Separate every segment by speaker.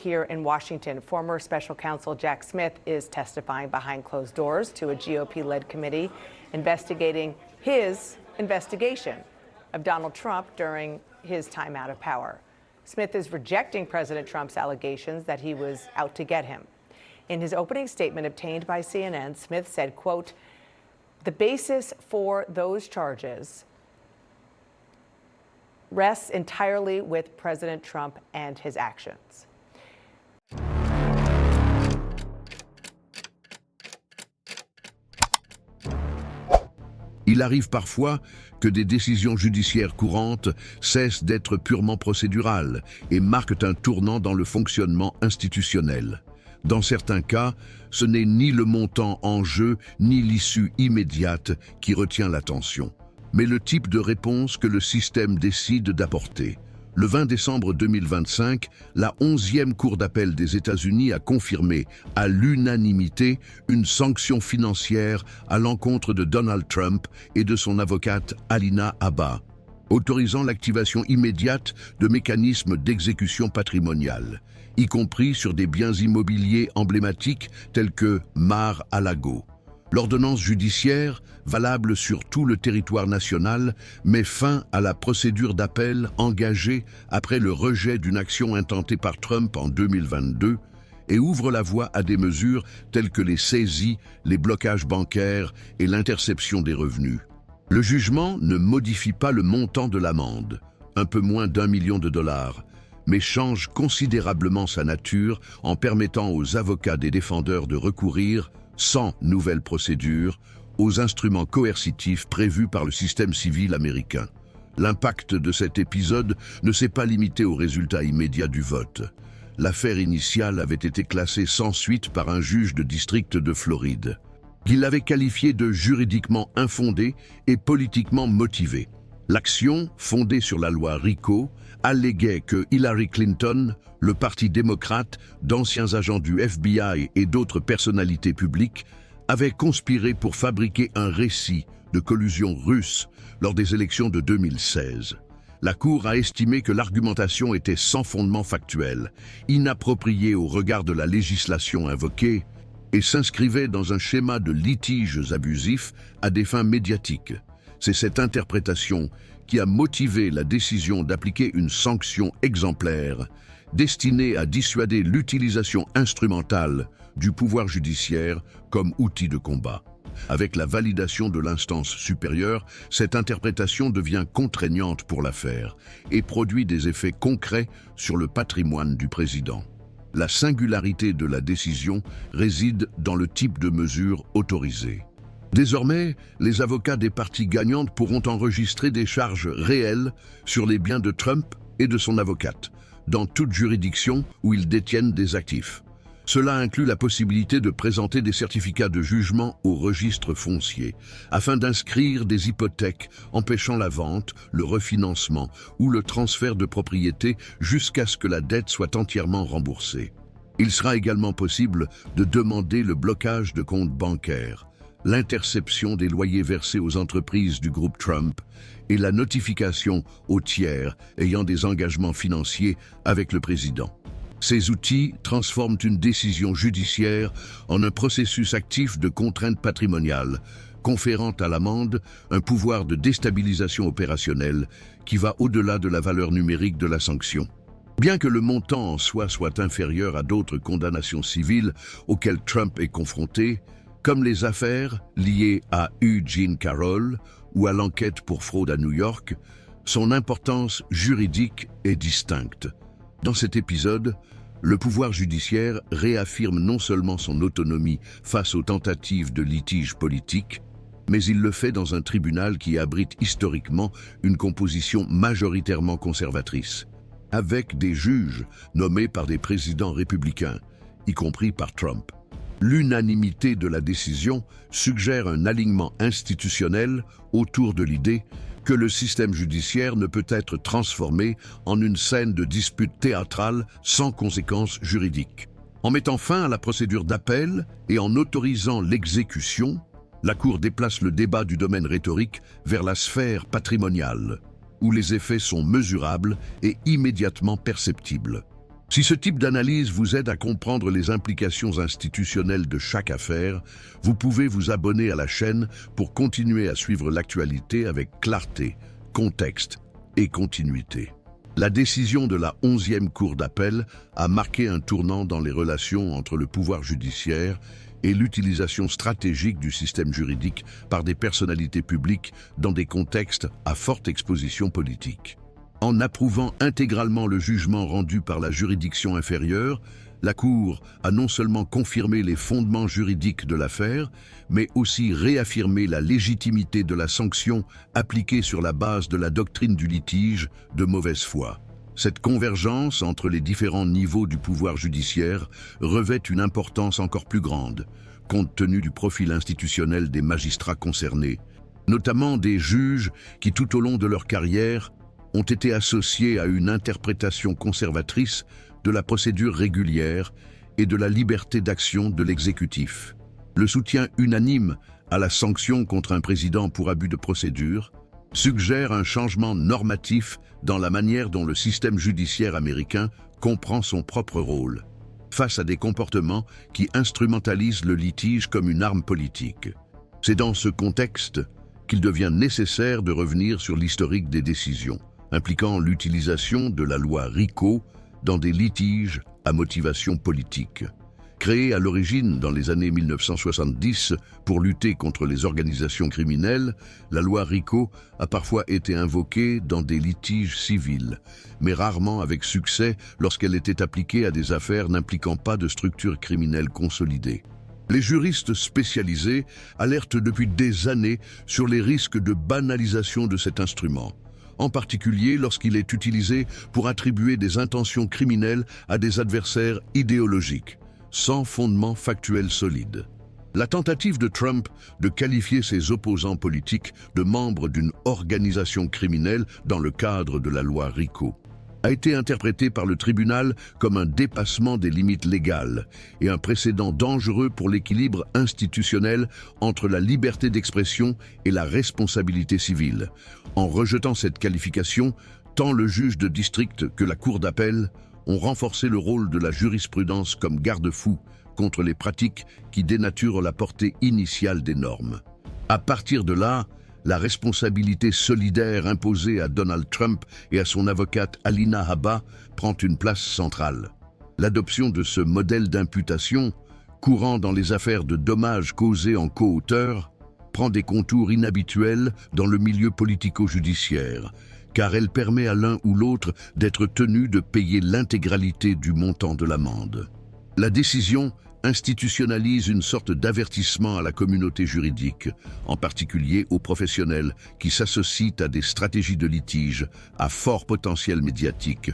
Speaker 1: here in Washington. Former special counsel Jack Smith is testifying behind closed doors to a GOP-led committee investigating his investigation of Donald Trump during his time out of power. Smith is rejecting President Trump's allegations that he was out to get him. In his opening statement obtained by CNN, Smith said, quote, "The basis for those charges rests entirely with President Trump and his actions."
Speaker 2: Il arrive parfois que des décisions judiciaires courantes cessent d'être purement procédurales et marquent un tournant dans le fonctionnement institutionnel. Dans certains cas, ce n'est ni le montant en jeu ni l'issue immédiate qui retient l'attention, mais le type de réponse que le système décide d'apporter. Le 20 décembre 2025, la 11e Cour d'appel des États-Unis a confirmé à l'unanimité une sanction financière à l'encontre de Donald Trump et de son avocate Alina Habba, autorisant l'activation immédiate de mécanismes d'exécution patrimoniale, y compris sur des biens immobiliers emblématiques tels que Mar-a-Lago. L'ordonnance judiciaire, valable sur tout le territoire national, met fin à la procédure d'appel engagée après le rejet d'une action intentée par Trump en 2022 et ouvre la voie à des mesures telles que les saisies, les blocages bancaires et l'interception des revenus. Le jugement ne modifie pas le montant de l'amende, un peu moins d'1 million de dollars, mais change considérablement sa nature en permettant aux avocats des défendeurs de recourir, sans nouvelle procédure, aux instruments coercitifs prévus par le système civil américain. L'impact de cet épisode ne s'est pas limité au résultat immédiat du vote. L'affaire initiale avait été classée sans suite par un juge de district de Floride. Il l'avait qualifiée de juridiquement infondée et politiquement motivée. L'action, fondée sur la loi RICO, alléguait que Hillary Clinton, le Parti démocrate, d'anciens agents du FBI et d'autres personnalités publiques avaient conspiré pour fabriquer un récit de collusion russe lors des élections de 2016. La Cour a estimé que l'argumentation était sans fondement factuel, inappropriée au regard de la législation invoquée et s'inscrivait dans un schéma de litiges abusifs à des fins médiatiques. C'est cette interprétation qui a motivé la décision d'appliquer une sanction exemplaire destinée à dissuader l'utilisation instrumentale du pouvoir judiciaire comme outil de combat. Avec la validation de l'instance supérieure, cette interprétation devient contraignante pour l'affaire et produit des effets concrets sur le patrimoine du président. La singularité de la décision réside dans le type de mesure autorisée. Désormais, les avocats des parties gagnantes pourront enregistrer des charges réelles sur les biens de Trump et de son avocate, dans toute juridiction où ils détiennent des actifs. Cela inclut la possibilité de présenter des certificats de jugement au registre foncier, afin d'inscrire des hypothèques empêchant la vente, le refinancement ou le transfert de propriété jusqu'à ce que la dette soit entièrement remboursée. Il sera également possible de demander le blocage de comptes bancaires, l'interception des loyers versés aux entreprises du groupe Trump et la notification aux tiers ayant des engagements financiers avec le président. Ces outils transforment une décision judiciaire en un processus actif de contrainte patrimoniale, conférant à l'amende un pouvoir de déstabilisation opérationnelle qui va au-delà de la valeur numérique de la sanction. Bien que le montant en soi soit inférieur à d'autres condamnations civiles auxquelles Trump est confronté, comme les affaires liées à Eugene Carroll ou à l'enquête pour fraude à New York, son importance juridique est distincte. Dans cet épisode, le pouvoir judiciaire réaffirme non seulement son autonomie face aux tentatives de litige politique, mais il le fait dans un tribunal qui abrite historiquement une composition majoritairement conservatrice, avec des juges nommés par des présidents républicains, y compris par Trump. L'unanimité de la décision suggère un alignement institutionnel autour de l'idée que le système judiciaire ne peut être transformé en une scène de dispute théâtrale sans conséquences juridiques. En mettant fin à la procédure d'appel et en autorisant l'exécution, la Cour déplace le débat du domaine rhétorique vers la sphère patrimoniale, où les effets sont mesurables et immédiatement perceptibles. Si ce type d'analyse vous aide à comprendre les implications institutionnelles de chaque affaire, vous pouvez vous abonner à la chaîne pour continuer à suivre l'actualité avec clarté, contexte et continuité. La décision de la 11e Cour d'appel a marqué un tournant dans les relations entre le pouvoir judiciaire et l'utilisation stratégique du système juridique par des personnalités publiques dans des contextes à forte exposition politique. En approuvant intégralement le jugement rendu par la juridiction inférieure, la Cour a non seulement confirmé les fondements juridiques de l'affaire, mais aussi réaffirmé la légitimité de la sanction appliquée sur la base de la doctrine du litige de mauvaise foi. Cette convergence entre les différents niveaux du pouvoir judiciaire revêt une importance encore plus grande, compte tenu du profil institutionnel des magistrats concernés, notamment des juges qui, tout au long de leur carrière, ont été associés à une interprétation conservatrice de la procédure régulière et de la liberté d'action de l'exécutif. Le soutien unanime à la sanction contre un président pour abus de procédure suggère un changement normatif dans la manière dont le système judiciaire américain comprend son propre rôle, face à des comportements qui instrumentalisent le litige comme une arme politique. C'est dans ce contexte qu'il devient nécessaire de revenir sur l'historique des décisions, impliquant l'utilisation de la loi RICO dans des litiges à motivation politique. Créée à l'origine dans les années 1970 pour lutter contre les organisations criminelles, la loi RICO a parfois été invoquée dans des litiges civils, mais rarement avec succès lorsqu'elle était appliquée à des affaires n'impliquant pas de structure criminelle consolidée. Les juristes spécialisés alertent depuis des années sur les risques de banalisation de cet instrument, en particulier lorsqu'il est utilisé pour attribuer des intentions criminelles à des adversaires idéologiques, sans fondement factuel solide. La tentative de Trump de qualifier ses opposants politiques de membres d'une organisation criminelle dans le cadre de la loi RICO a été interprétée par le tribunal comme un dépassement des limites légales et un précédent dangereux pour l'équilibre institutionnel entre la liberté d'expression et la responsabilité civile. En rejetant cette qualification, tant le juge de district que la Cour d'appel ont renforcé le rôle de la jurisprudence comme garde-fou contre les pratiques qui dénaturent la portée initiale des normes. À partir de là, la responsabilité solidaire imposée à Donald Trump et à son avocate Alina Habba prend une place centrale. L'adoption de ce modèle d'imputation, courant dans les affaires de dommages causés en coauteur, prend des contours inhabituels dans le milieu politico-judiciaire, car elle permet à l'un ou l'autre d'être tenu de payer l'intégralité du montant de l'amende. La décision institutionnalise une sorte d'avertissement à la communauté juridique, en particulier aux professionnels qui s'associent à des stratégies de litige à fort potentiel médiatique.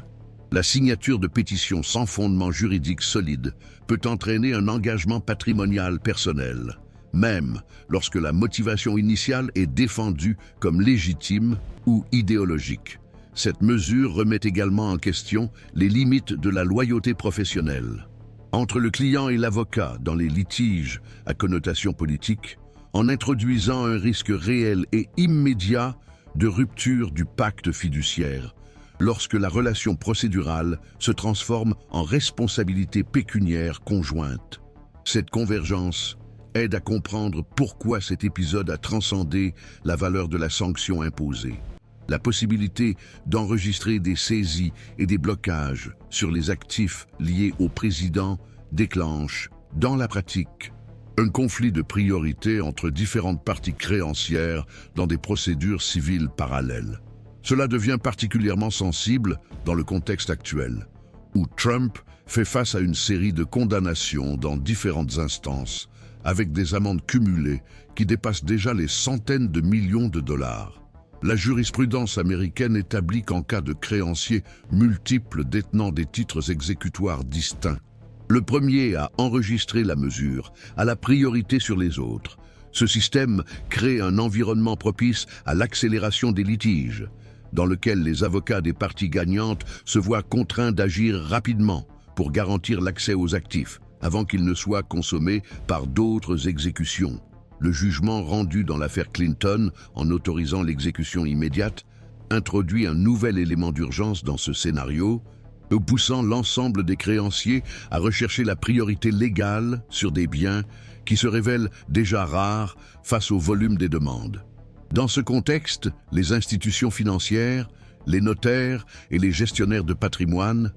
Speaker 2: La signature de pétitions sans fondement juridique solide peut entraîner un engagement patrimonial personnel, même lorsque la motivation initiale est défendue comme légitime ou idéologique. Cette mesure remet également en question les limites de la loyauté professionnelle entre le client et l'avocat dans les litiges à connotation politique, en introduisant un risque réel et immédiat de rupture du pacte fiduciaire, lorsque la relation procédurale se transforme en responsabilité pécuniaire conjointe. Cette convergence aide à comprendre pourquoi cet épisode a transcendé la valeur de la sanction imposée. La possibilité d'enregistrer des saisies et des blocages sur les actifs liés au président déclenche, dans la pratique, un conflit de priorité entre différentes parties créancières dans des procédures civiles parallèles. Cela devient particulièrement sensible dans le contexte actuel, où Trump fait face à une série de condamnations dans différentes instances, avec des amendes cumulées qui dépassent déjà les centaines de millions de dollars. La jurisprudence américaine établit qu'en cas de créanciers multiples détenant des titres exécutoires distincts, le premier à enregistrer la mesure a la priorité sur les autres. Ce système crée un environnement propice à l'accélération des litiges, dans lequel les avocats des parties gagnantes se voient contraints d'agir rapidement pour garantir l'accès aux actifs, avant qu'ils ne soient consommés par d'autres exécutions. Le jugement rendu dans l'affaire Clinton, en autorisant l'exécution immédiate, introduit un nouvel élément d'urgence dans ce scénario, poussant l'ensemble des créanciers à rechercher la priorité légale sur des biens qui se révèlent déjà rares face au volume des demandes. Dans ce contexte, les institutions financières, les notaires et les gestionnaires de patrimoine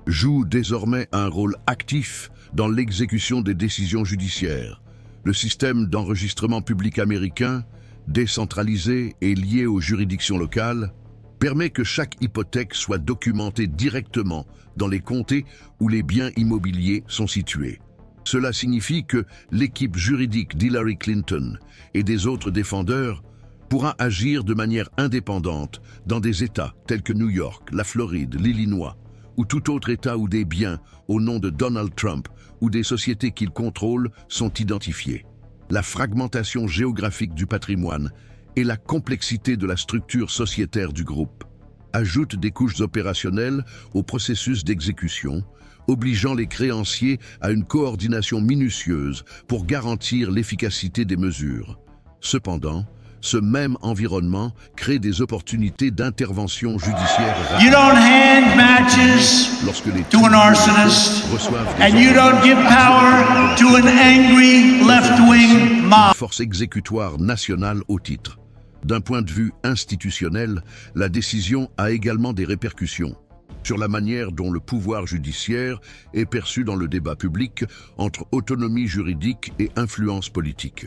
Speaker 2: jouent désormais un rôle actif dans l'exécution des décisions judiciaires. Le système d'enregistrement public américain, décentralisé et lié aux juridictions locales, permet que chaque hypothèque soit documentée directement dans les comtés où les biens immobiliers sont situés. Cela signifie que l'équipe juridique d'Hillary Clinton et des autres défendeurs pourra agir de manière indépendante dans des États tels que New York, la Floride, l'Illinois, ou tout autre État où des biens au nom de Donald Trump ou des sociétés qu'il contrôle sont identifiés. La fragmentation géographique du patrimoine et la complexité de la structure sociétaire du groupe ajoutent des couches opérationnelles au processus d'exécution, obligeant les créanciers à une coordination minutieuse pour garantir l'efficacité des mesures. Cependant, ce même environnement crée des opportunités d'intervention judiciaire rapide.
Speaker 3: You don't hand matches
Speaker 2: Lorsque les
Speaker 3: to an arsonist,
Speaker 2: reçoivent des
Speaker 3: and you don't give power to an angry left-wing mob.
Speaker 2: force exécutoire nationale au titre. D'un point de vue institutionnel, la décision a également des répercussions sur la manière dont le pouvoir judiciaire est perçu dans le débat public entre autonomie juridique et influence politique.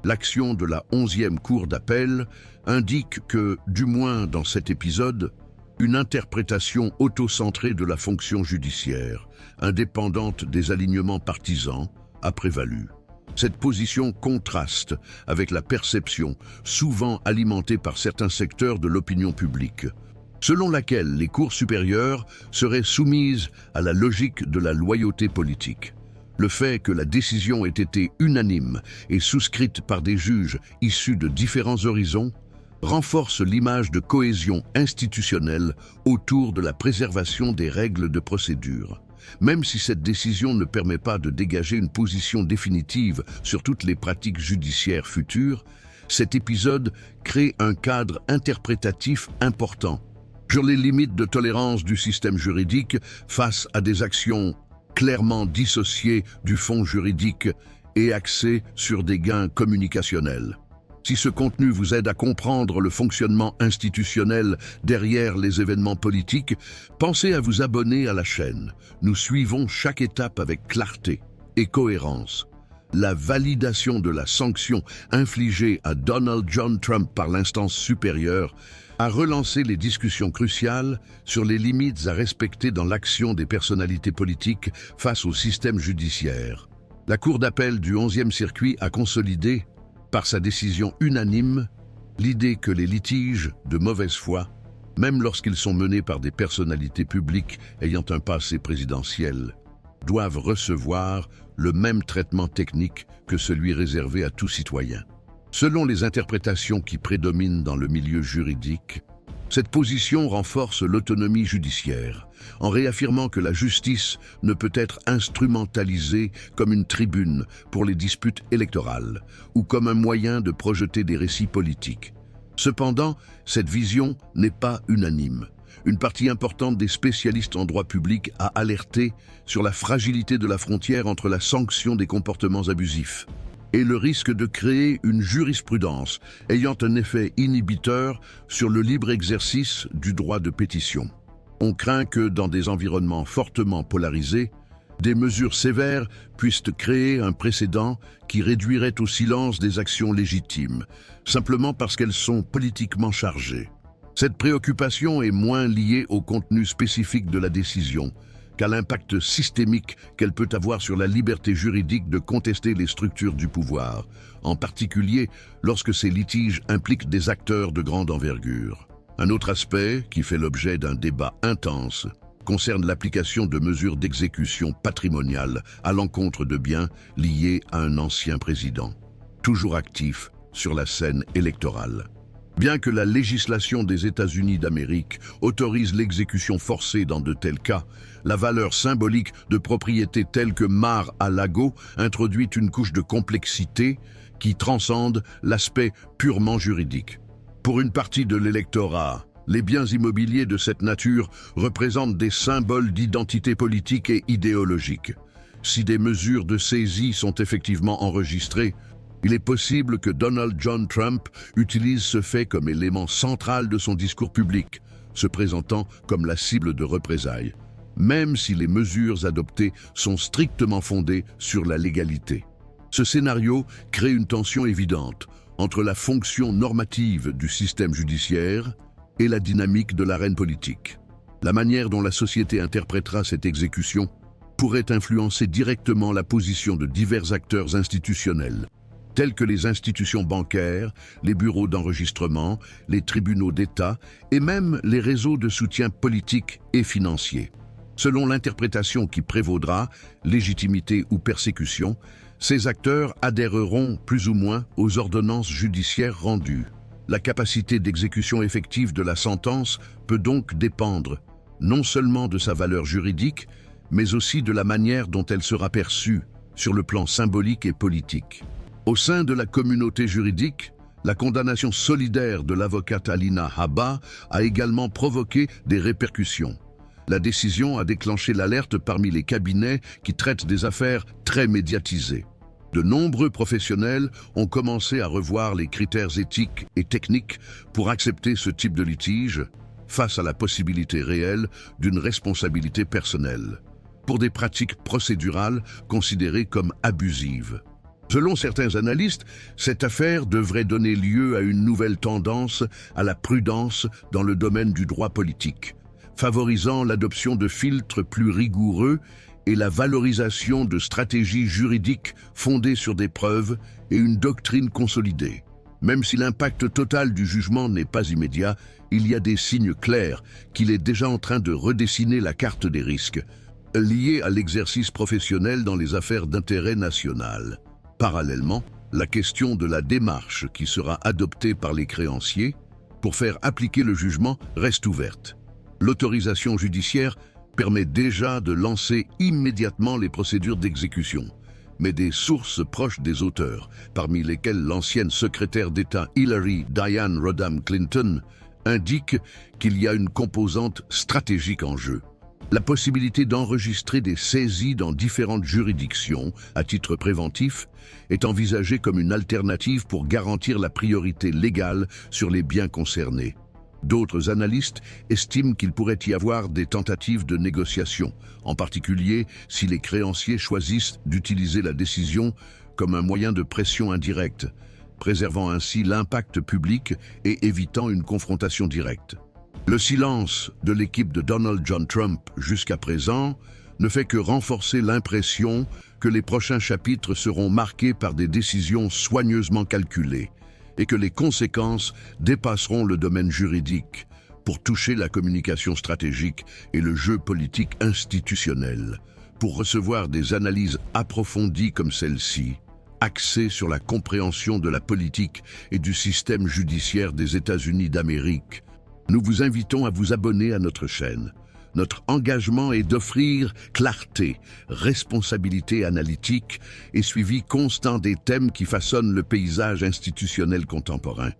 Speaker 2: L'action de la 11e Cour d'appel indique que, du moins dans cet épisode, une interprétation auto-centrée de la fonction judiciaire, indépendante des alignements partisans, a prévalu. Cette position contraste avec la perception, souvent alimentée par certains secteurs de l'opinion publique, selon laquelle les cours supérieures seraient soumises à la logique de la loyauté politique. Le fait que la décision ait été unanime et souscrite par des juges issus de différents horizons renforce l'image de cohésion institutionnelle autour de la préservation des règles de procédure. Même si cette décision ne permet pas de dégager une position définitive sur toutes les pratiques judiciaires futures, cet épisode crée un cadre interprétatif important sur les limites de tolérance du système juridique face à des actions clairement dissociées du fond juridique et axées sur des gains communicationnels. Si ce contenu vous aide à comprendre le fonctionnement institutionnel derrière les événements politiques, pensez à vous abonner à la chaîne. Nous suivons chaque étape avec clarté et cohérence. La validation de la sanction infligée à Donald John Trump par l'instance supérieure a relancé les discussions cruciales sur les limites à respecter dans l'action des personnalités politiques face au système judiciaire. La Cour d'appel du 11e circuit a consolidé, par sa décision unanime, l'idée que les litiges de mauvaise foi, même lorsqu'ils sont menés par des personnalités publiques ayant un passé présidentiel, doivent recevoir le même traitement technique que celui réservé à tout citoyen. Selon les interprétations qui prédominent dans le milieu juridique, cette position renforce l'autonomie judiciaire, en réaffirmant que la justice ne peut être instrumentalisée comme une tribune pour les disputes électorales ou comme un moyen de projeter des récits politiques. Cependant, cette vision n'est pas unanime. Une partie importante des spécialistes en droit public a alerté sur la fragilité de la frontière entre la sanction des comportements abusifs et le risque de créer une jurisprudence ayant un effet inhibiteur sur le libre exercice du droit de pétition. On craint que, dans des environnements fortement polarisés, des mesures sévères puissent créer un précédent qui réduirait au silence des actions légitimes, simplement parce qu'elles sont politiquement chargées. Cette préoccupation est moins liée au contenu spécifique de la décision qu'à l'impact systémique qu'elle peut avoir sur la liberté juridique de contester les structures du pouvoir, en particulier lorsque ces litiges impliquent des acteurs de grande envergure. Un autre aspect, qui fait l'objet d'un débat intense, concerne l'application de mesures d'exécution patrimoniale à l'encontre de biens liés à un ancien président, toujours actif sur la scène électorale. Bien que la législation des États-Unis d'Amérique autorise l'exécution forcée dans de tels cas, la valeur symbolique de propriétés telles que Mar-a-Lago introduit une couche de complexité qui transcende l'aspect purement juridique. Pour une partie de l'électorat, Les biens immobiliers de cette nature représentent des symboles d'identité politique et idéologique. Si des mesures de saisie sont effectivement enregistrées, il est possible que Donald John Trump utilise ce fait comme élément central de son discours public, se présentant comme la cible de représailles, même si les mesures adoptées sont strictement fondées sur la légalité. Ce scénario crée une tension évidente entre la fonction normative du système judiciaire et la dynamique de l'arène politique. La manière dont la société interprétera cette exécution pourrait influencer directement la position de divers acteurs institutionnels, tels que les institutions bancaires, les bureaux d'enregistrement, les tribunaux d'État et même les réseaux de soutien politique et financier. Selon l'interprétation qui prévaudra, légitimité ou persécution, ces acteurs adhéreront plus ou moins aux ordonnances judiciaires rendues. La capacité d'exécution effective de la sentence peut donc dépendre non seulement de sa valeur juridique, mais aussi de la manière dont elle sera perçue sur le plan symbolique et politique. Au sein de la communauté juridique, la condamnation solidaire de l'avocate Alina Habba a également provoqué des répercussions. La décision a déclenché l'alerte parmi les cabinets qui traitent des affaires très médiatisées. De nombreux professionnels ont commencé à revoir les critères éthiques et techniques pour accepter ce type de litige face à la possibilité réelle d'une responsabilité personnelle, pour des pratiques procédurales considérées comme abusives. Selon certains analystes, cette affaire devrait donner lieu à une nouvelle tendance à la prudence dans le domaine du droit politique, favorisant l'adoption de filtres plus rigoureux et la valorisation de stratégies juridiques fondées sur des preuves et une doctrine consolidée. Même si l'impact total du jugement n'est pas immédiat, il y a des signes clairs qu'il est déjà en train de redessiner la carte des risques liés à l'exercice professionnel dans les affaires d'intérêt national. Parallèlement, la question de la démarche qui sera adoptée par les créanciers pour faire appliquer le jugement reste ouverte. L'autorisation judiciaire permet déjà de lancer immédiatement les procédures d'exécution, mais des sources proches des auteurs, parmi lesquelles l'ancienne secrétaire d'État Hillary Diane Rodham Clinton, indiquent qu'il y a une composante stratégique en jeu. La possibilité d'enregistrer des saisies dans différentes juridictions à titre préventif est envisagée comme une alternative pour garantir la priorité légale sur les biens concernés. D'autres analystes estiment qu'il pourrait y avoir des tentatives de négociation, en particulier si les créanciers choisissent d'utiliser la décision comme un moyen de pression indirecte, préservant ainsi l'impact public et évitant une confrontation directe. Le silence de l'équipe de Donald John Trump jusqu'à présent ne fait que renforcer l'impression que les prochains chapitres seront marqués par des décisions soigneusement calculées et que les conséquences dépasseront le domaine juridique pour toucher la communication stratégique et le jeu politique institutionnel. Pour recevoir des analyses approfondies comme celle-ci, axées sur la compréhension de la politique et du système judiciaire des États-Unis d'Amérique, nous vous invitons à vous abonner à notre chaîne. Notre engagement est d'offrir clarté, responsabilité analytique et suivi constant des thèmes qui façonnent le paysage institutionnel contemporain.